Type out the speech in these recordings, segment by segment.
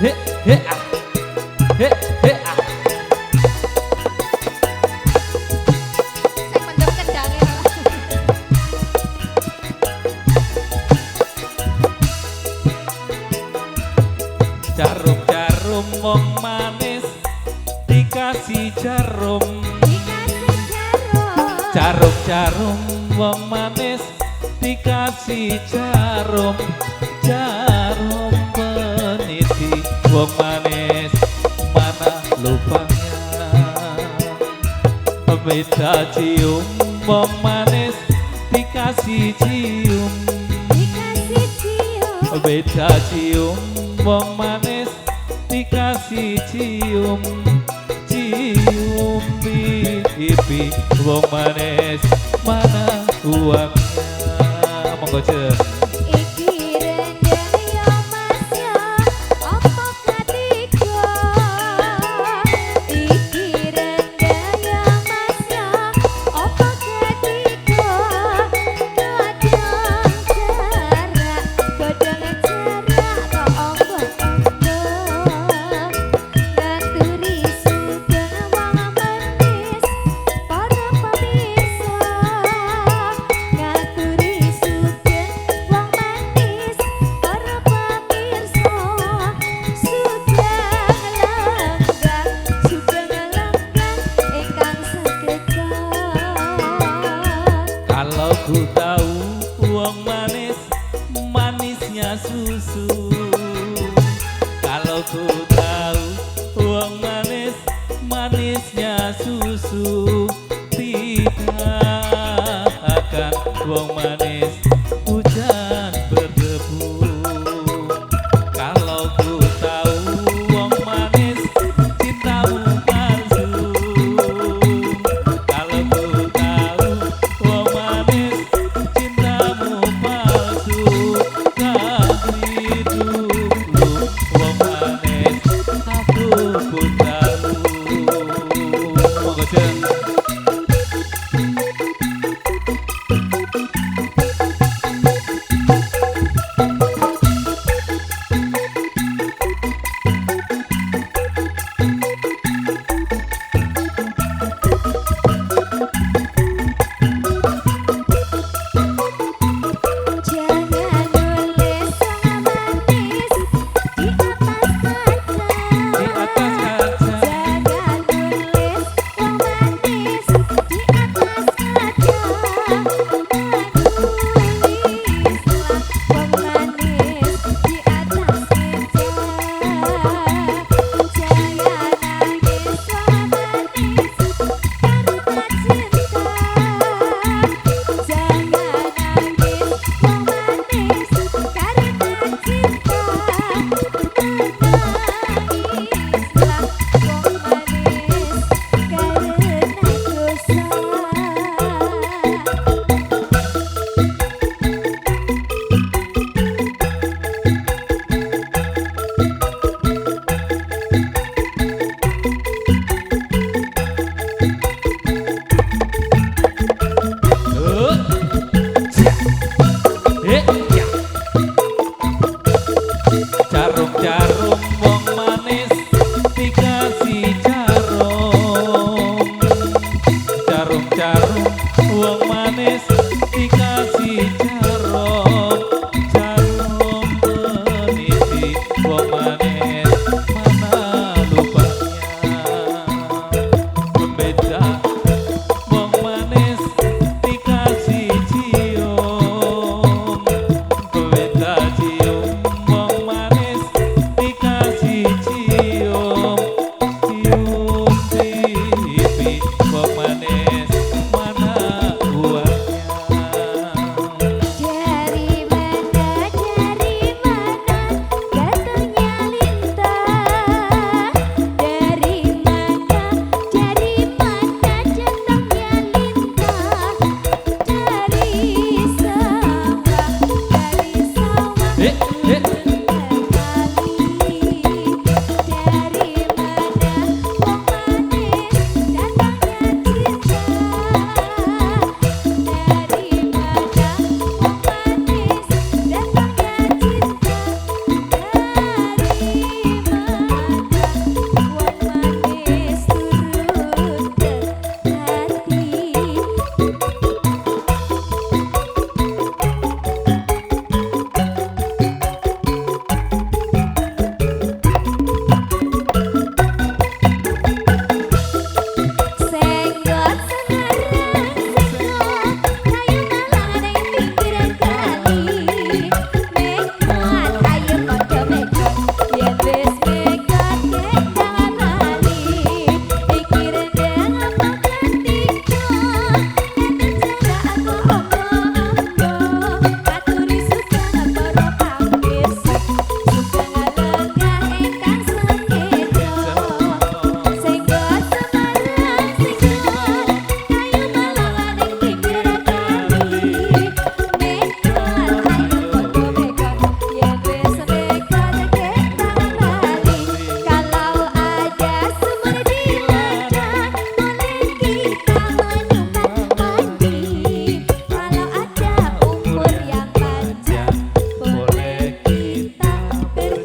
he he ah he he ah. Sing mendem kendange. Jarum-jarum wong manis dikasih jarum. Jarum-jarum wong manis dikasih jarum. Jarum peniti wong manis mana lubangnya. Beda cium wong manis dikasih cium. Beda cium wong manis dikasih cium. Cium pipi wong manis mana uangnya. Monggo Ce. Iki rendang yo Mas yo, opo katigo? Iki rendang yo Mas yo, opo katigo? Godhong cerak kok ombak-ombak. Ngaturi sugeng wong manis, para pemirsa. Ngaturi sugeng wong manis, para pemirsa. Sugeng langgang ingkang sekedar. Kalau ku tahu uang manis, manisnya susu. Kalau ku tahu uang manis, manisnya susu. Tidak akan uang manis hujan berdebu. Kalau ku tahu uang manis, cintamu palsu. Kalau ku tahu uang manis, cintamu palsu. Tapi dulu uang manis, aku pun tahu. Monggo Cen. Jangan nulis wong manis di atas kaca. Di atas kaca. Jangan nulis wong manis di atas kaca. Tulislah wong manis di atas meja. Jangan nangis wong manis karena cinta. Jangan nangis wong manis karena cinta. Menangislah wong manis Jarum-jarum wong manis dikasih jarum. Jarum-jarum wong manis dikasih jarum. Jarum peniti wong manis mana lubangnya. Beda wong manis dikasih cium. Beda cium wong manis dikasih cium. Cium pipi wong manis mana dari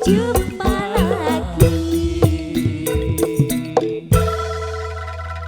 Jumpa